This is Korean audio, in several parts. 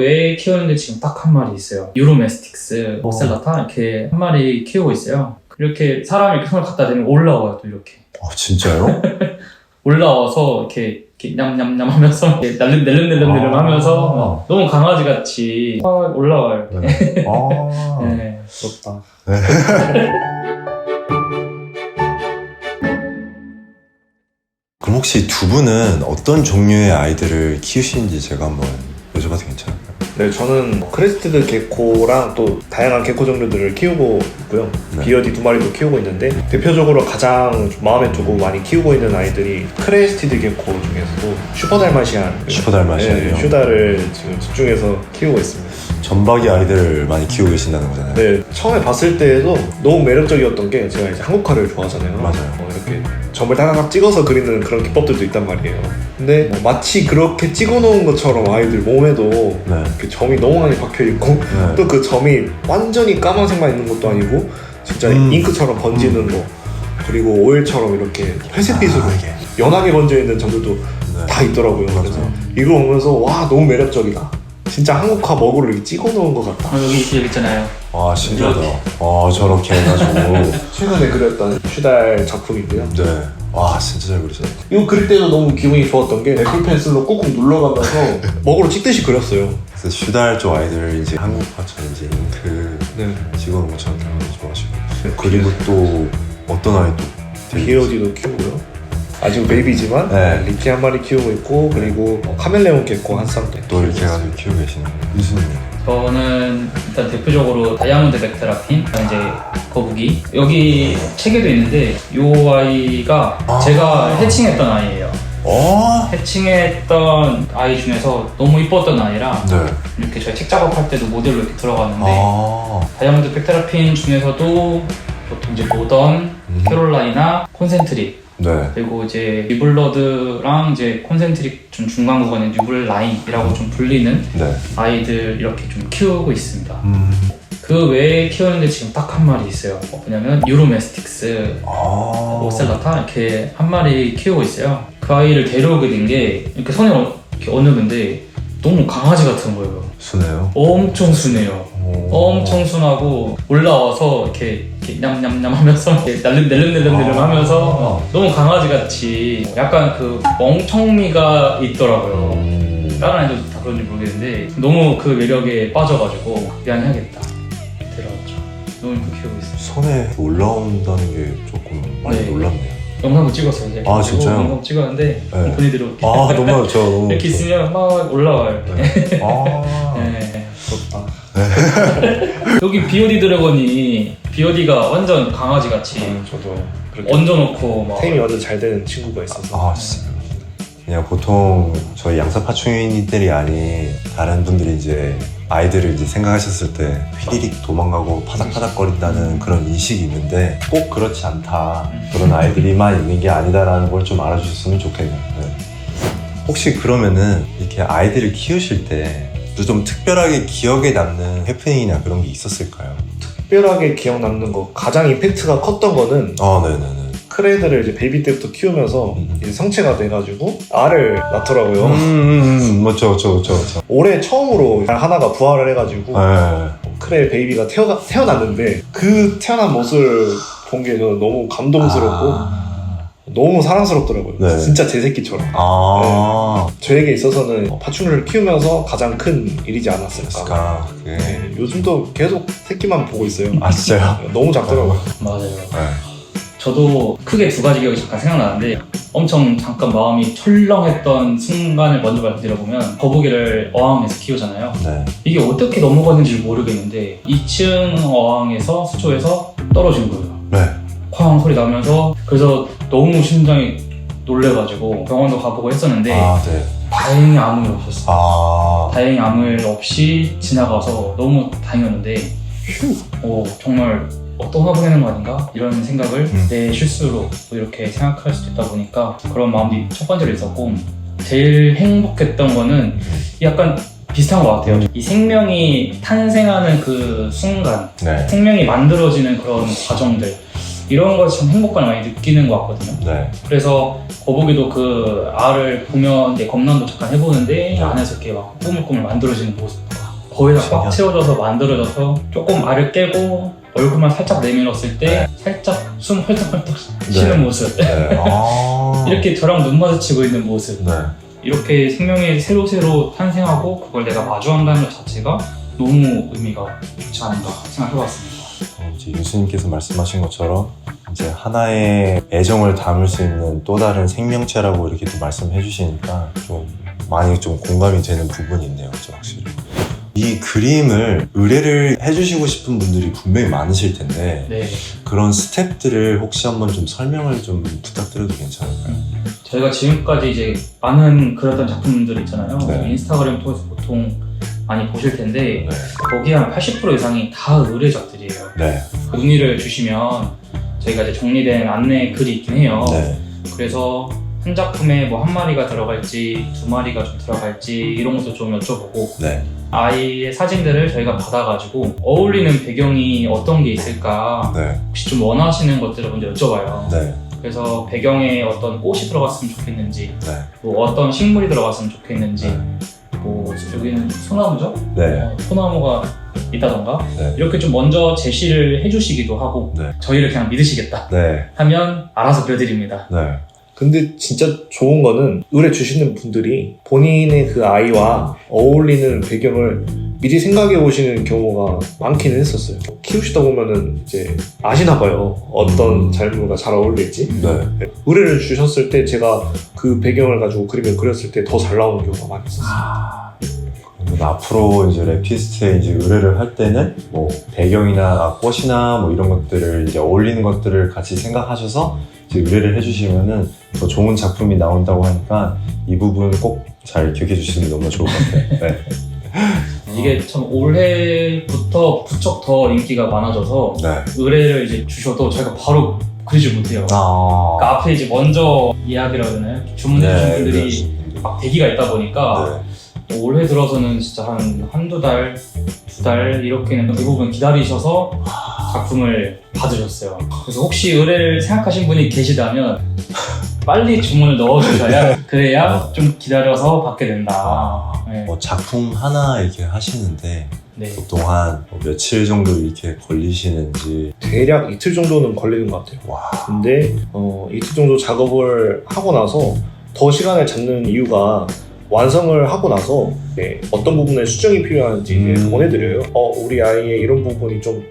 외에 키우는데 지금 딱 한 마리 있어요. 유로메스틱스, 오셀라타 이렇게 한 마리 키우고 있어요. 이렇게 사람이 이렇게 손을 갖다 대면 올라와요, 또 이렇게. 진짜요? 올라와서 이렇게 냠냠냠 하면서 낼름낼름 하면서 너무 강아지 같이 올라와요. 이렇게. 네, 부럽다. 그럼 혹시 두 분은 어떤 종류의 아이들을 키우시는지 제가 한번 여쭤봐도 괜찮을까요? 네, 저는 크레스티드 게코랑 또 다양한 게코 종류들을 키우고 있고요. 네. 비어디 2마리도 키우고 있는데 대표적으로 가장 마음에 두고 많이 키우고 있는 아이들이 크레스티드 게코 중에서도 슈퍼달마시안 슈퍼달마시안이요? 슈다를 지금 집중해서 키우고 있습니다. 전박이 아이들을 많이 키우고 계신다는 거잖아요. 네, 처음에 봤을 때에도 너무 매력적이었던 게 제가 이제 한국화를 좋아하잖아요. 맞아요. 이렇게 점을 따닥 찍어서 그리는 그런 기법들도 있단 말이에요. 근데 마치 그렇게 찍어놓은 것처럼 아이들 몸에도 이렇게 점이 너무 많이 박혀있고 또 그 점이 완전히 까만색만 있는 것도 아니고 진짜 잉크처럼 번지는 거, 그리고 오일처럼 이렇게 회색빛으로 연하게 번져있는 점들도 다 있더라고요. 그래서 이거 보면서 와, 너무 매력적이다. 진짜 한국화 머그를 이렇게 찍어놓은 것 같다. 여기 있잖아요. 와, 신기하다. 저렇게 해가지고 최근에 그렸던 슈달 작품인데요. 네. 와, 진짜 잘 그리셨네. 이거 그릴 때도 너무 기분이 좋았던 게 애플 펜슬로 꾹꾹 눌러가면서 먹으로 찍듯이 그렸어요. 그래서 슈달 쪽 아이들 이제 한국화처럼 이제 잉크 찍어놓은 것처럼 너무 좋아하시고. 그리고 또 어떤 아이도 비어디도 키우고요. 아직 베이비지만 리키 한 마리 키우고 있고, 그리고 카멜레온 게코 한 쌍도 또 이렇게 해가지고 키우고 계시는 유수님. 저는 일단 대표적으로 다이아몬드 백테라핀, 이제 거북이. 여기 책에도 있는데 이 아이가 제가 해칭했던 아이예요. 해칭했던 아이 중에서 너무 이뻤던 아이라 이렇게 저희 책 작업할 때도 모델로 이렇게 들어갔는데 다이아몬드 백테라핀 중에서도 보통 이제 모던, 캐롤라이나, 콘센트릭 그리고 이제 뉴블러드랑 이제 콘센트릭 좀 중간 구간의 뉴블라인이라고 좀 불리는 아이들 이렇게 좀 키우고 있습니다. 그 외에 키우는데 지금 딱 한 마리 있어요. 뭐냐면 유로메스틱스, 오셀라타 이렇게 한 마리 키우고 있어요. 그 아이를 데려오게 된 게 이렇게 손에 이렇게 어느근데 너무 강아지 같은 거예요. 순해요? 엄청 순해요. 엄청 순하고 올라와서 이렇게 냠냠냠 하면서 낼름낼름 하면서 너무 강아지 같이 약간 그 멍청미가 있더라고요. 다른 아이들도 다 그런지 모르겠는데 너무 그 매력에 빠져가지고 미안해야겠다 데려왔죠. 너무 이렇게 키우고 있어요. 손에 올라온다는 게 조금 많이 놀랍네요. 영상도 찍었어요. 이제. 진짜요? 영상 찍었는데 본인들이 너무 좋죠. 이렇게 있으면 막 올라와요. 부럽다. 여기 비오디 드래곤이 비오디가 완전 강아지 같이 저도 얹어놓고 막 템이 완전 잘 되는 친구가 있어서 진짜. 그냥 보통 저희 양사 파충인들이 아닌 다른 분들이 이제 아이들을 이제 생각하셨을 때 휘리릭 도망가고 파닥파닥거린다는 그런 인식이 있는데 꼭 그렇지 않다. 그런 아이들이만 있는 게 아니다라는 걸 좀 알아주셨으면 좋겠네요. 혹시 그러면은 이렇게 아이들을 키우실 때 좀 특별하게 기억에 남는 해프닝이나 그런 게 있었을까요? 특별하게 기억 남는 거, 가장 임팩트가 컸던 거는 크레드를 이제 베이비 때부터 키우면서 이제 성체가 돼가지고 알을 낳더라고요. 맞죠. 올해 처음으로 하나가 부화를 해가지고 크레 베이비가 태어났는데 그 태어난 모습을 본 게 저는 너무 감동스럽고 너무 사랑스럽더라고요. 진짜 제 새끼처럼. 저에게 있어서는 파충류를 키우면서 가장 큰 일이지 않았을까. 요즘도 계속 새끼만 보고 있어요. 진짜요? 너무 작더라고요. 맞아요. 저도 크게 두 가지 기억이 잠깐 생각나는데 엄청 잠깐 마음이 철렁했던 순간을 먼저 말씀드려보면 거북이를 어항에서 키우잖아요. 이게 어떻게 넘어갔는지 모르겠는데 2층 어항에서 수초에서 떨어진 거예요. 쾅 소리 나면서. 그래서 너무 심장이 놀래가지고 병원도 가보고 했었는데 다행히 아무 일 없었어요. 다행히 아무 일 없이 지나가서 너무 다행이었는데 정말 떠나보내는 거 아닌가? 이런 생각을 내 실수로 이렇게 생각할 수도 있다 보니까 그런 마음이 첫 번째로 있었고, 제일 행복했던 거는 약간 비슷한 것 같아요. 이 생명이 탄생하는 그 순간, 생명이 만들어지는 그런 과정들, 이런 걸 참 행복감을 많이 느끼는 것 같거든요. 그래서 거북이도 그 알을 보면 이제 검란도 잠깐 해보는데 안에서 이렇게 막 꾸물꾸물 만들어지는 모습, 거의 다 꽉 신기하다. 채워져서 만들어져서 조금 알을 깨고 얼굴만 살짝 내밀었을 때 살짝 숨 헐떡헐떡 쉬는 모습. 네. 이렇게 저랑 눈 마주치고 있는 모습. 네. 이렇게 생명이 새로 탄생하고 그걸 내가 마주한다는 것 자체가 너무 의미가 좋지 않은가 생각해봤습니다. 이제 교수님께서 말씀하신 것처럼 이제 하나의 애정을 담을 수 있는 또 다른 생명체라고 이렇게 또 말씀해 주시니까 좀 많이 좀 공감이 되는 부분이 있네요. 그죠, 확실히. 이 그림을 의뢰를 해주시고 싶은 분들이 분명히 많으실 텐데 네. 그런 스텝들을 혹시 한번 좀 설명을 좀 부탁드려도 괜찮을까요? 저희가 지금까지 이제 많은 그렸던 작품들 있잖아요. 네. 인스타그램 통해서 보통 많이 보실 텐데 네. 거기 한 80% 이상이 다 의뢰작들이에요. 네. 문의를 주시면 저희가 이제 정리된 안내 글이 있긴 해요. 네. 그래서 한 작품에 뭐 한 마리가 들어갈지 두 마리가 좀 들어갈지 이런 것도 좀 여쭤보고 네. 아이의 사진들을 저희가 받아가지고 어울리는 배경이 어떤 게 있을까 네. 혹시 좀 원하시는 것들을 먼저 여쭤봐요. 네. 그래서 배경에 어떤 꽃이 들어갔으면 좋겠는지 네. 뭐 어떤 식물이 들어갔으면 좋겠는지 뭐 여기는 소나무죠? 네. 소나무가 있다던가 네. 이렇게 좀 먼저 제시를 해주시기도 하고 네. 저희를 그냥 믿으시겠다 네. 하면 알아서 그려드립니다. 네. 근데 진짜 좋은 거는 의뢰 주시는 분들이 본인의 그 아이와 어울리는 배경을 미리 생각해 보시는 경우가 많기는 했었어요. 키우시다 보면은 이제 아시나 봐요. 어떤 작물과 잘 어울릴지. 네. 의뢰를 주셨을 때 제가 그 배경을 가지고 그림을 그렸을 때 더 잘 나오는 경우가 많이 있었어요. 그러면 앞으로 이제 랩티스트에 이제 의뢰를 할 때는 뭐 배경이나 꽃이나 뭐 이런 것들을 이제 어울리는 것들을 같이 생각하셔서 이제 의뢰를 해주시면은 더 좋은 작품이 나온다고 하니까 이 부분 꼭 잘 기억해 주시면 너무 좋을 것 같아요. 네. 이게 참 올해부터 부쩍 더 인기가 많아져서 네. 의뢰를 이제 주셔도 저희가 바로 그리지 못해요. 그러니까 앞에 이제 먼저 이야기를 하잖아요. 주문해 주신 분들이 막 대기가 있다 보니까 네. 올해 들어서는 진짜 한두 달, 두 달 이렇게는 대부분 기다리셔서 작품을 받으셨어요. 그래서 혹시 의뢰를 생각하신 분이 계시다면 빨리 주문을 넣어주셔야 그래야 좀 기다려서 받게 된다. 네. 뭐 작품 하나 이렇게 하시는데 네. 보통 한 며칠 정도 이렇게 걸리시는지. 대략 이틀 정도는 걸리는 것 같아요. 와. 근데 이틀 정도 작업을 하고 나서 더 시간을 잡는 이유가 완성을 하고 나서 어떤 부분에 수정이 필요한지 이제 보내드려요. 우리 아이의 이런 부분이 좀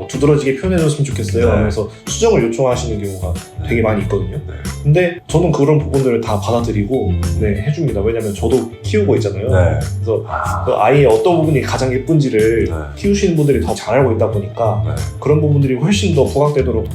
두드러지게 표현해줬으면 좋겠어요. 네. 하면서 수정을 요청하시는 경우가 되게 많이 있거든요. 네. 근데 저는 그런 부분들을 다 받아들이고 해줍니다. 왜냐면 저도 키우고 있잖아요. 네. 그래서 그 아이의 어떤 부분이 가장 예쁜지를 네. 키우시는 분들이 더 잘 알고 있다 보니까 네. 그런 부분들이 훨씬 더 부각되도록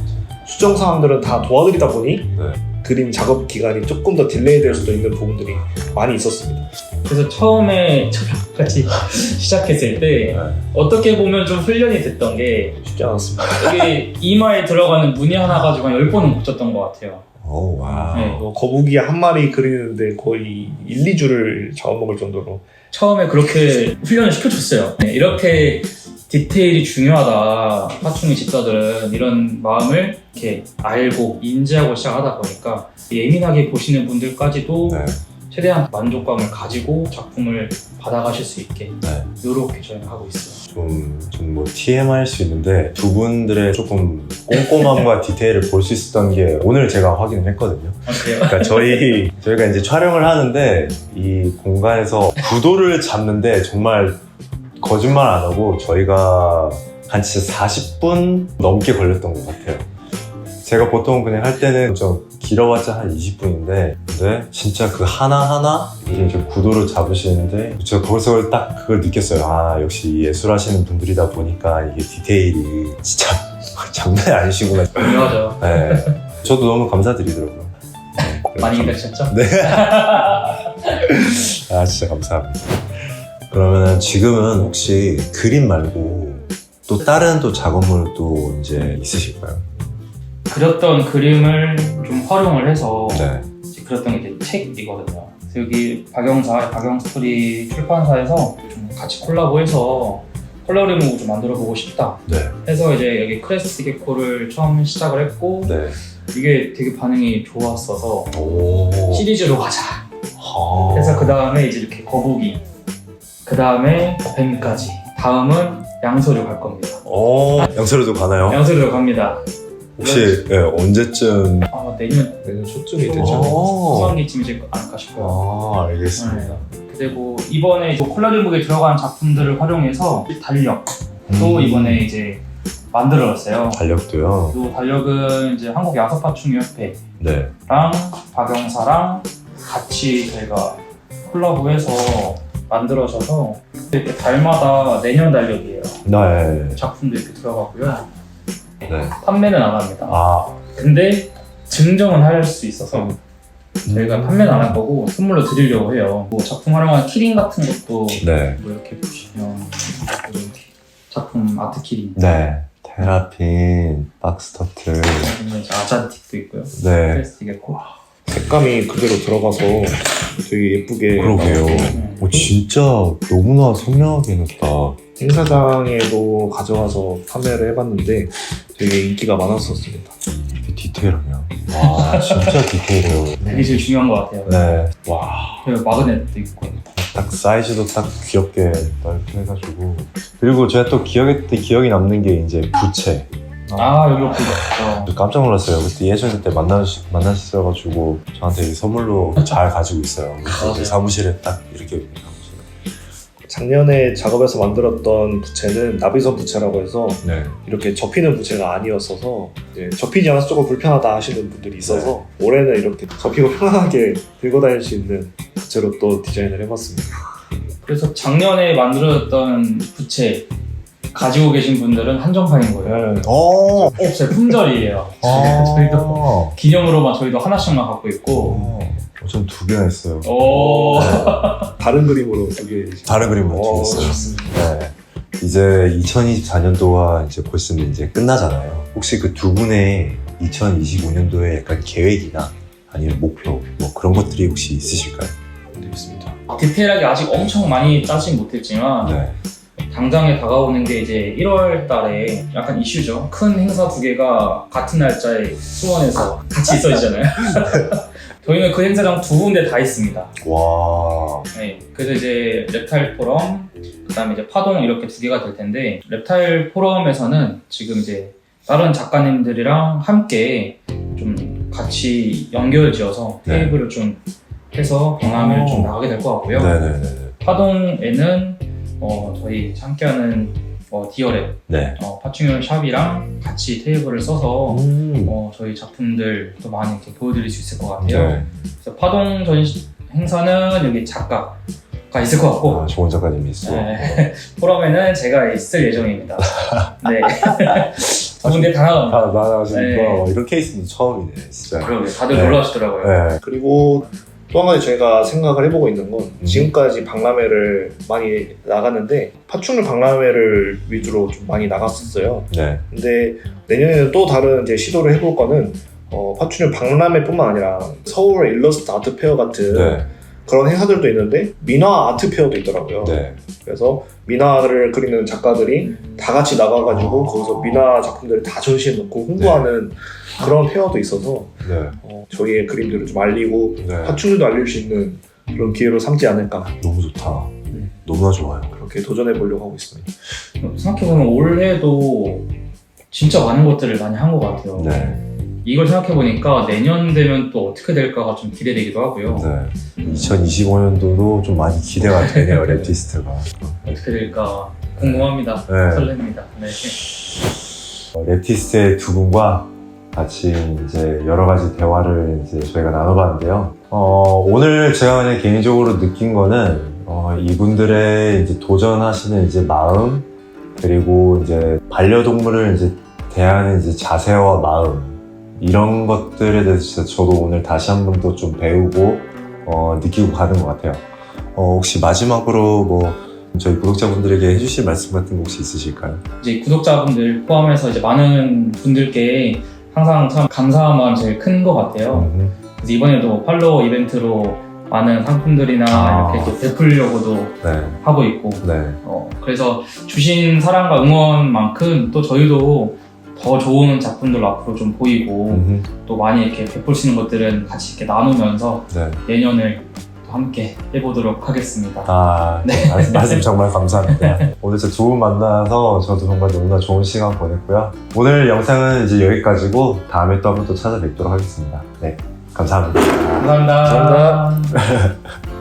수정 사항들은 다 도와드리다 보니 네. 그림 작업 기간이 조금 더 딜레이 될 수도 있는 부분들이 많이 있었습니다. 그래서 처음에 저랑 같이 시작했을 때 네. 어떻게 보면 좀 훈련이 됐던 게 쉽지 않았습니다. 여기 이마에 들어가는 무늬 하나 가지고 한 10번은 고쳤던 것 같아요. 오, 와. 네, 뭐 거북이 한 마리 그리는데 거의 1, 2주를 잡아먹을 정도로 처음에 그렇게 훈련을 시켜줬어요. 네, 이렇게 디테일이 중요하다. 파충류 집사들은 이런 마음을 이렇게 알고 인지하고 시작하다 보니까 예민하게 보시는 분들까지도 네. 최대한 만족감을 가지고 작품을 받아가실 수 있게 네. 이렇게 저희는 하고 있어요. 좀 뭐 TMI일 수 있는데 두 분들의 조금 꼼꼼함과 디테일을 볼 수 있었던 게 오늘 제가 확인을 했거든요. 아, 그래요? 그러니까 저희가 이제 촬영을 하는데 이 공간에서 구도를 잡는데 정말 거짓말 안 하고 저희가 한 진짜 40분 넘게 걸렸던 것 같아요. 제가 보통 그냥 할 때는 좀 길어봤자 한 20분인데 근데 진짜 그 하나하나 이제 구도를 잡으시는데 제가 거기서 딱 그걸 느꼈어요. 아 역시 예술하시는 분들이다 보니까 이게 디테일이 진짜 장난이 아니시구나. 중요하죠. 네. 저도 너무 감사드리더라고요. 네, 많이 기다리셨죠? 네. 아 진짜 감사합니다. 그러면 지금은 혹시 그림 말고 또 다른 또 작업물 또 이제 있으실까요? 그렸던 그림을 좀 활용을 해서 네. 이제 그렸던 게 이제 책이거든요. 그래서 여기 박영스토리 출판사에서 좀 같이 콜라보해서 컬러리무브 좀 만들어보고 싶다 네. 해서 이제 여기 크레스트 게코를 처음 시작을 했고 네. 이게 되게 반응이 좋았어서 오. 시리즈로 가자 아. 해서 그 다음에 이제 이렇게 거북이 그 다음에 뱀까지. 다음은 양서류 갈 겁니다. 양서류도 가나요? 양서류 갑니다. 혹시 언제쯤? 내년 초쯤이 되죠. 후반기쯤이지 않을까 싶어요. 알겠습니다. 그리고 이번에 콜라리북에 들어간 작품들을 활용해서 달력도 이번에 이제 만들어졌어요. 달력도요? 이 달력은 이제 한국 양서파충협회랑 네. 박영사랑 같이 저희가 콜라보해서 만들어져서 이렇게 달마다 내년 달력이에요. 네. 작품도 이렇게 들어가고요. 네. 판매는 안 합니다. 아, 근데 증정은 할 수 있어서 저희가 판매는 안 할 거고 선물로 드리려고 해요. 뭐 작품 활용한 키링 같은 것도 네. 뭐 이렇게 보시면 작품 아트 키링, 네. 테라핀, 박스터틀. 아니면 이제 아잔틱도 있고요. 네. 플라스틱에 코. 색감이 그대로 들어가서 되게 예쁘게 그러게요. 나오고 진짜 너무나 선명하게 해놨다. 행사장에도 가져와서 판매를 해봤는데 되게 인기가 많았었습니다. 이렇게 디테일하냐. 와, 진짜 디테일해요. 그게 제일 중요한 것 같아요. 네. 와. 그리고 마그넷도 있고. 딱 사이즈도 딱 귀엽게 넓게 해가지고. 그리고 제가 또 기억이 남는 게 이제 부채. 여기가 보이죠. 깜짝 놀랐어요. 그때 예전에 때 만나셨어가지고 저한테 선물로 잘 가지고 있어요. 그래서 사무실에 딱 이렇게. 작년에 작업해서 만들었던 부채는 나비선 부채라고 해서 네. 이렇게 접히는 부채가 아니었어서 이제 접히지 않아서 조금 불편하다 하시는 분들이 있어서 올해는 이렇게 접히고 편안하게 들고 다닐 수 있는 부채로 또 디자인을 해봤습니다. 그래서 작년에 만들어졌던 부채 가지고 계신 분들은 한정판인 거예요. 없어요. 품절이에요. 저희도 기념으로만 저희도 하나씩만 갖고 있고. 전 2개나 있어요. 다른 그림으로 두개 다른 그림으로 두 개 있어요. 좋습니다. 네. 이제 2024년도가 이제 벌써 이제 끝나잖아요. 혹시 그 두 분의 2025년도에 약간 계획이나 아니면 목표 뭐 그런 것들이 혹시 있으실까요? 되겠습니다. 디테일하게 아직 엄청 많이 짜진 못했지만 네. 당장에 다가오는 게 이제 1월 달에 약간 이슈죠. 큰 행사 2개가 같은 날짜에 수원에서 같이 있어지잖아요. 저희는 그 행사장 2군데 다 있습니다. 와. 네, 그래서 이제 랩타일 포럼, 그 다음에 이제 파동 이렇게 2개가 될 텐데, 랩타일 포럼에서는 지금 이제 다른 작가님들이랑 함께 좀 같이 연결 지어서 네. 테이블을 좀 해서 경험을 좀 나가게 될 것 같고요. 네네네. 파동에는 저희 함께하는 디어랩 네. 파충류 샵이랑 같이 테이블을 써서 저희 작품들도 많이 이렇게 보여드릴 수 있을 것 같아요. 네. 그래서 파동 전시 행사는 여기 작가가 있을 것 같고 좋은 작가님이 있어. 네. 포럼에는 제가 있을 예정입니다. 네. 2군데 다 나갑니다. 나 지금 네. 이런 케이스는 처음이네, 진짜. 그러게 다들 네. 놀라시더라고요. 네. 그리고 또 한 가지 저희가 생각을 해보고 있는 건 지금까지 박람회를 많이 나갔는데 파충류 박람회를 위주로 좀 많이 나갔었어요. 네. 근데 내년에는 또 다른 이제 시도를 해볼 거는 파충류 박람회뿐만 아니라 서울 일러스트 아트 페어 같은 네. 그런 행사들도 있는데 민화 아트 페어도 있더라고요. 네. 그래서 민화를 그리는 작가들이 다 같이 나가가지고 거기서 민화 작품들을 다 전시해놓고 홍보하는 그런 페어도 있어서 네. 저희의 그림들을 좀 알리고 네. 파충류도 알릴 수 있는 그런 기회로 삼지 않을까 너무 좋다. 너무나 좋아요. 그렇게 도전해 보려고 하고 있습니다. 생각해보면 올해도 진짜 많은 것들을 많이 한 것 같아요. 네. 이걸 생각해보니까 내년 되면 또 어떻게 될까가 좀 기대되기도 하고요. 네. 2025년도도 좀 많이 기대가 되네요, 랩티스트가. 어떻게 될까 궁금합니다. 네. 설렙니다. 네. 랩티스트의 두 분과 같이 이제 여러 가지 대화를 이제 저희가 나눠봤는데요. 오늘 제가 그냥 개인적으로 느낀 거는 이분들의 이제 도전하시는 이제 마음, 그리고 이제 반려동물을 이제 대하는 이제 자세와 마음, 이런 것들에 대해서 진짜 저도 오늘 다시 한 번 더 좀 배우고 느끼고 가는 것 같아요. 혹시 마지막으로 뭐 저희 구독자분들에게 해주실 말씀 같은 거 혹시 있으실까요? 이제 구독자분들 포함해서 이제 많은 분들께 항상 참 감사한 마음이 제일 큰 것 같아요. 그래서 이번에도 팔로워 이벤트로 많은 상품들이나 이렇게 또 베풀려고도 네. 하고 있고, 네. 그래서 주신 사랑과 응원만큼 또 저희도 더 좋은 작품들 앞으로 좀 보이고 또 많이 이렇게 베풀 수 있는 것들은 같이 이렇게 나누면서 네. 내년을 함께 해보도록 하겠습니다. 아, 말씀 정말 감사합니다. 오늘 진짜 두 분 만나서 저도 정말 너무나 좋은 시간 보냈고요. 오늘 영상은 이제 여기까지고 다음에 또 한번 또 찾아뵙도록 하겠습니다. 네, 감사합니다. 감사합니다. 감사합니다.